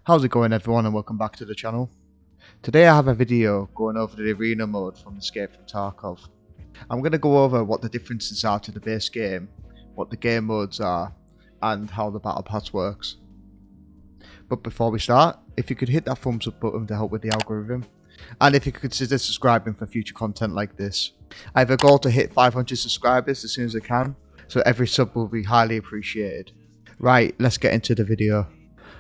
How's it going everyone, and welcome back to the channel. Today I have a video going over the arena mode from Escape from Tarkov. I'm going to go over what the differences are to the base game, what the game modes are, and how the battle pass works. But before we start, if you could hit that thumbs up button to help with the algorithm, and if you could consider subscribing for future content like this. I have a goal to hit 500 subscribers as soon as I can, so every sub will be highly appreciated. Right, let's get into the video.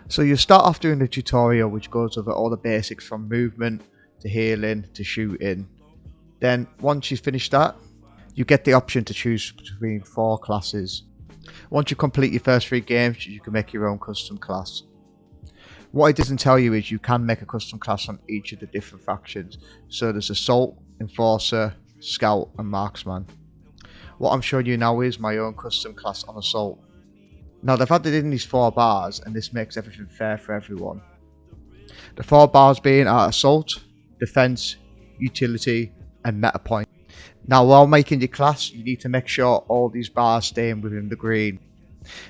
So you start off doing the tutorial, which goes over all the basics from movement to healing to shooting. Then once you've finished that, you get the option to choose between 4 classes. Once you complete your first 3 games, you can make your own custom class. What it doesn't tell you is you can make a custom class on each of the different factions. So there's Assault, Enforcer, Scout and Marksman. What I'm showing you now is my own custom class on Assault. Now they've added in these 4 bars, and this makes everything fair for everyone. The 4 bars being are Assault, Defense, Utility and Meta Point. Now while making your class, you need to make sure all these bars stay within the green.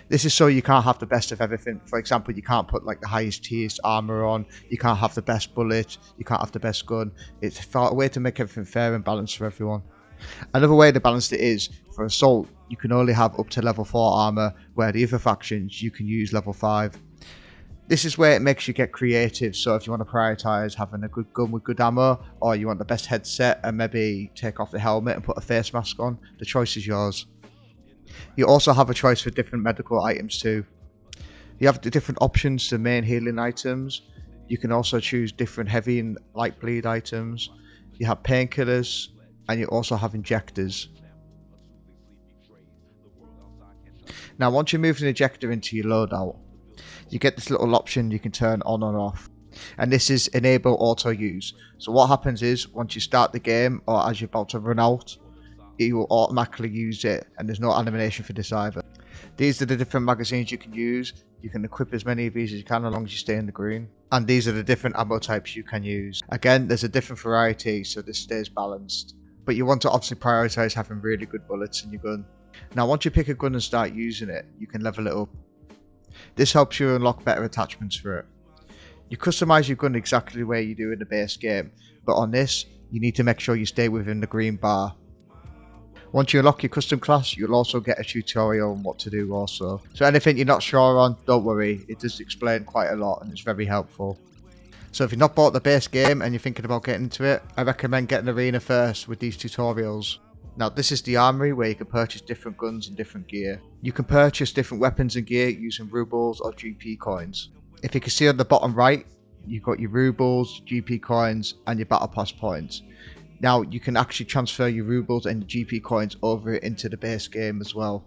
This is so you can't have the best of everything. For example, you can't put like the highest tier's armor on, you can't have the best bullet, you can't have the best gun. It's a way to make everything fair and balanced for everyone. Another way to balance it is, for Assault, you can only have up to level 4 armor, where the other factions you can use level 5. This is where it makes you get creative, so if you want to prioritize having a good gun with good ammo, or you want the best headset and maybe take off the helmet and put a face mask on, the choice is yours. You also have a choice for different medical items too. You have the different options to main healing items. You can also choose different heavy and light bleed items. You have painkillers, and you also have injectors. Now once you move an injector into your loadout, you get this little option you can turn on or off, and this is enable auto use. So what happens is, once you start the game or as you're about to run out, it will automatically use it, and there's no animation for this either. These are the different magazines you can use. You can equip as many of these as you can as long as you stay in the green. And these are the different ammo types you can use. Again, there's a different variety, so this stays balanced. But you want to obviously prioritize having really good bullets in your gun. Now once you pick a gun and start using it, you can level it up. This helps you unlock better attachments for it. You customize your gun exactly the way you do in the base game, but on this, you need to make sure you stay within the green bar. Once you unlock your custom class, you'll also get a tutorial on what to do also. So anything you're not sure on, don't worry, it does explain quite a lot and it's very helpful. So if you've not bought the base game and you're thinking about getting into it, I recommend getting Arena first with these tutorials. Now this is the Armory, where you can purchase different guns and different gear. You can purchase different weapons and gear using rubles or GP coins. If you can see on the bottom right, you've got your rubles, GP coins and your battle pass points. Now you can actually transfer your rubles and GP coins over into the base game as well.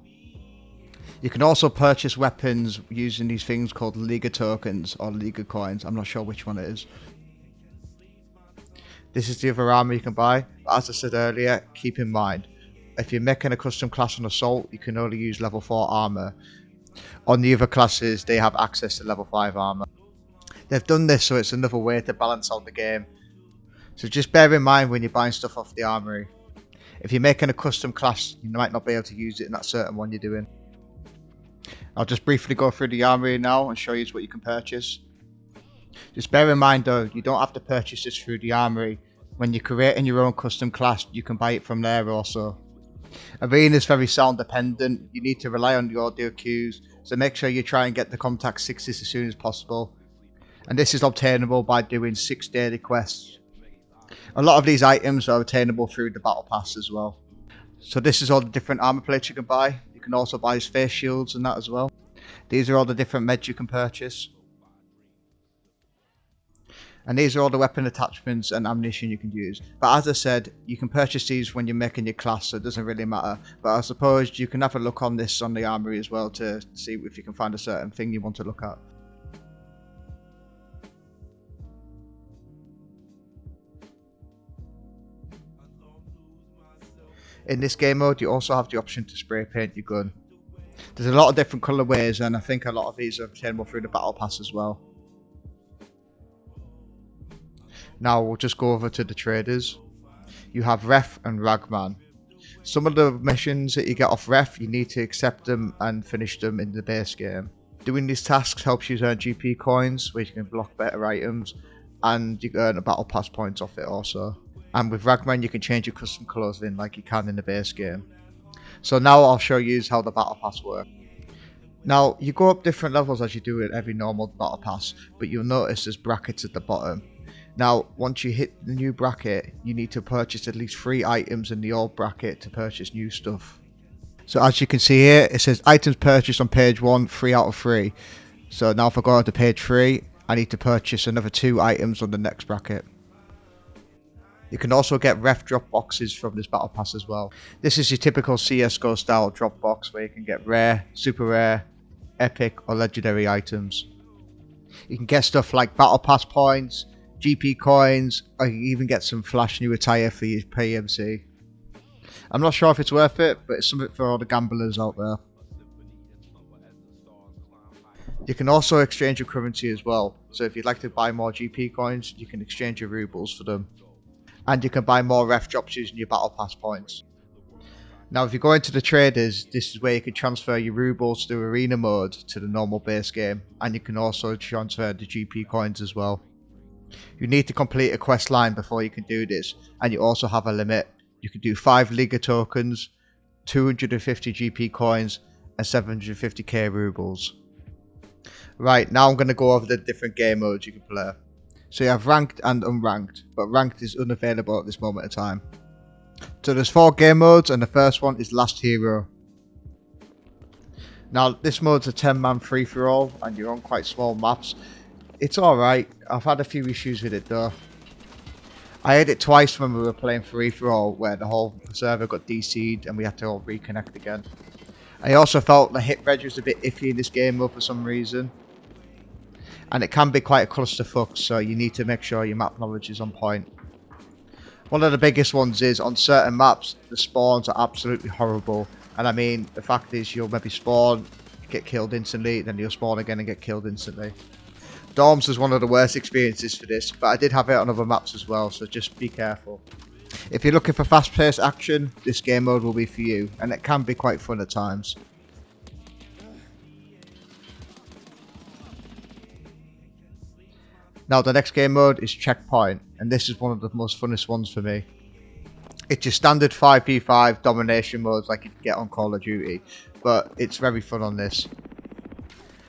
You can also purchase weapons using these things called Liga tokens or Liga coins. I'm not sure which one it is. This is the other armor you can buy, but as I said earlier, keep in mind, if you're making a custom class on Assault, you can only use level 4 armor. On the other classes, they have access to level 5 armor. They've done this so it's another way to balance out the game. So just bear in mind when you're buying stuff off the Armory. If you're making a custom class, you might not be able to use it in that certain one you're doing. I'll just briefly go through the Armory now and show you what you can purchase. Just bear in mind though, you don't have to purchase this through the Armory. When you're creating your own custom class, you can buy it from there also. Arena is very sound dependent. You need to rely on the audio cues, so make sure you try and get the contact 6s as soon as possible. And this is obtainable by doing 6 daily quests. A lot of these items are obtainable through the battle pass as well. So this is all the different armor plates you can buy. You can also buy face shields and that as well. These are all the different meds you can purchase. And these are all the weapon attachments and ammunition you can use. But as I said, you can purchase these when you're making your class, so it doesn't really matter. But I suppose you can have a look on this on the Armory as well to see if you can find a certain thing you want to look at. In this game mode, you also have the option to spray paint your gun. There's a lot of different colourways, and I think a lot of these are obtainable through the battle pass as well. Now we'll just go over to the traders. You have Ref and Ragman. Some of the missions that you get off Ref, you need to accept them and finish them in the base game. Doing these tasks helps you earn GP coins, where you can block better items, and you can earn a battle pass points off it also. And with Ragman you can change your custom clothing like you can in the base game. So now I'll show you how the battle pass works. Now you go up different levels as you do with every normal battle pass, but you'll notice there's brackets at the bottom. Now once you hit the new bracket, you need to purchase at least 3 items in the old bracket to purchase new stuff. So as you can see here, it says items purchased on page 1, 3 out of 3. So now if I go on to page 3, I need to purchase another 2 items on the next bracket. You can also get ref drop boxes from this battle pass as well. This is your typical CSGO style drop box where you can get rare, super rare, epic or legendary items. You can get stuff like battle pass points, GP coins, or you can even get some flash new attire for your PMC. I'm not sure if it's worth it, but it's something for all the gamblers out there. You can also exchange your currency as well, so if you'd like to buy more GP coins, you can exchange your rubles for them. And you can buy more ref drops using your battle pass points. Now if you go into the traders, this is where you can transfer your rubles to arena mode to the normal base game, and you can also transfer the GP coins as well. You need to complete a quest line before you can do this, and you also have a limit. You can do 5 Liga tokens, 250 GP coins and 750k rubles. Right, now I'm going to go over the different game modes you can play. So you have ranked and unranked, but ranked is unavailable at this moment in time. So there's 4 game modes, and the first one is Last Hero. Now this mode's a 10-man free-for-all, and you're on quite small maps. It's alright, I've had a few issues with it though. I had it twice when we were playing free-for-all, where the whole server got DC'd and we had to all reconnect again. I also felt the hit reg was a bit iffy in this game mode for some reason. And it can be quite a clusterfuck, so you need to make sure your map knowledge is on point. One of the biggest ones is, on certain maps, the spawns are absolutely horrible. And I mean, the fact is you'll maybe spawn, get killed instantly, then you'll spawn again and get killed instantly. Dorms was one of the worst experiences for this, but I did have it on other maps as well, so just be careful. If you're looking for fast-paced action, this game mode will be for you, and it can be quite fun at times. Now the next game mode is Checkpoint, and this is one of the most funnest ones for me. It's your standard 5v5 domination modes like you get on Call of Duty, but it's very fun on this.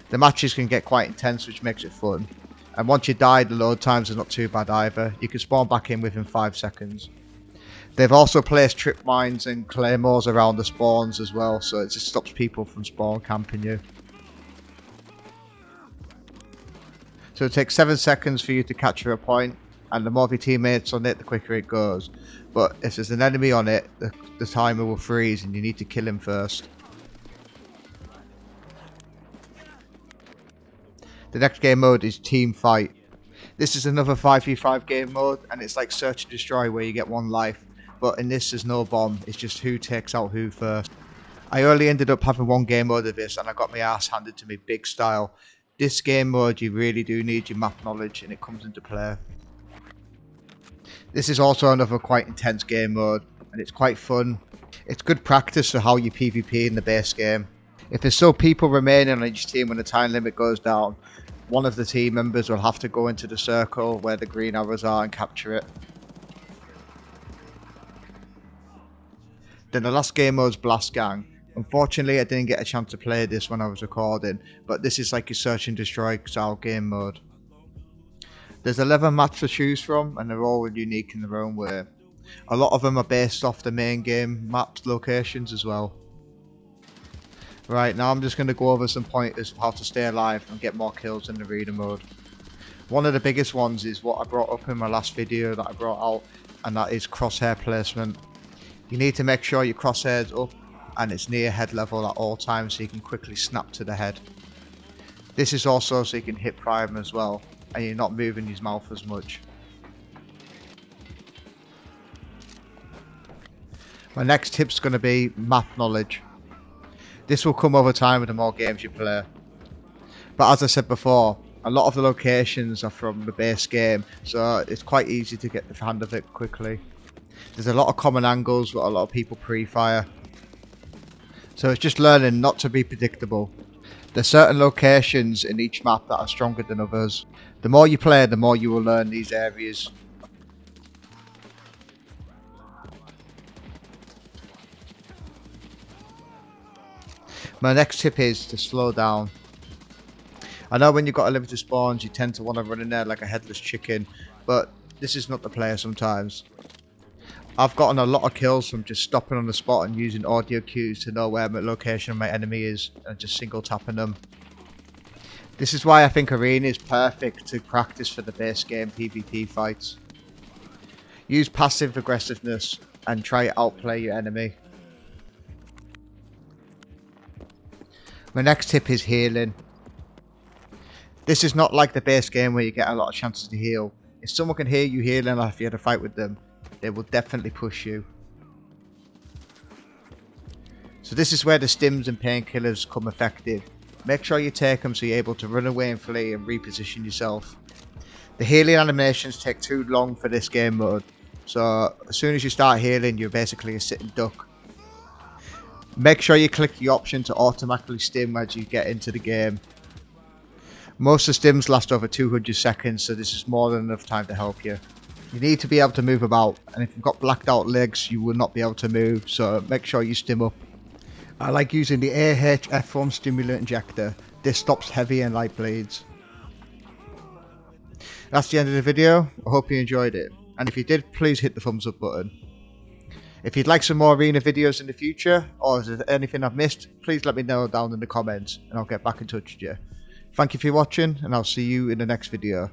The matches can get quite intense, which makes it fun, and once you die the load times are not too bad either. You can spawn back in within 5 seconds. They've also placed trip mines and claymores around the spawns as well, so it just stops people from spawn camping you. So it takes 7 seconds for you to capture a point, and the more of your teammates on it, the quicker it goes. But if there's an enemy on it, the timer will freeze and you need to kill him first. The next game mode is Team Fight. This is another 5v5 game mode, and it's like Search and Destroy where you get 1 life. But in this there's no bomb, it's just who takes out who first. I only ended up having 1 game mode of this, and I got my ass handed to me big style. This game mode you really do need your map knowledge, and it comes into play. This is also another quite intense game mode, and it's quite fun. It's good practice for how you PvP in the base game. If there's still people remaining on each team when the time limit goes down, one of the team members will have to go into the circle where the green arrows are and capture it. Then the last game mode is Blast Gang. Unfortunately, I didn't get a chance to play this when I was recording, but this is like your Search and Destroy style game mode. There's 11 maps to choose from, and they're all unique in their own way. A lot of them are based off the main game maps locations as well. Right, now I'm just going to go over some pointers of how to stay alive and get more kills in arena mode. One of the biggest ones is what I brought up in my last video that I brought out, and that is crosshair placement. You need to make sure your crosshair's up and it's near head level at all times so you can quickly snap to the head. This is also so you can hit prime as well, and you're not moving his mouth as much. My next tip's going to be map knowledge. This will come over time with the more games you play. But as I said before, a lot of the locations are from the base game, so it's quite easy to get the hand of it quickly. There's a lot of common angles that a lot of people pre-fire. So it's just learning not to be predictable. There's certain locations in each map that are stronger than others. The more you play, the more you will learn these areas. My next tip is to slow down. I know when you've got a limited spawns, you tend to want to run in there like a headless chicken, but this is not the player sometimes. I've gotten a lot of kills from just stopping on the spot and using audio cues to know where my location of my enemy is and just single tapping them. This is why I think Arena is perfect to practice for the base game PvP fights. Use passive aggressiveness and try to outplay your enemy. My next tip is healing. This is not like the base game where you get a lot of chances to heal. If someone can hear you healing after you had a fight with them, they will definitely push you. So this is where the stims and painkillers come effective. Make sure you take them so you're able to run away and flee and reposition yourself. The healing animations take too long for this game mode, so as soon as you start healing, you're basically a sitting duck. Make sure you click the option to automatically stim as you get into the game. Most of the stims last over 200 seconds, so this is more than enough time to help you. You need to be able to move about, and if you've got blacked out legs, you will not be able to move, so make sure you stim up. I like using the AHF stimulant injector. This stops heavy and light bleeds. That's the end of the video. I hope you enjoyed it, and if you did, please hit the thumbs up button. If you'd like some more Arena videos in the future, or is there anything I've missed, please let me know down in the comments and I'll get back in touch with you. Thank you for watching, and I'll see you in the next video.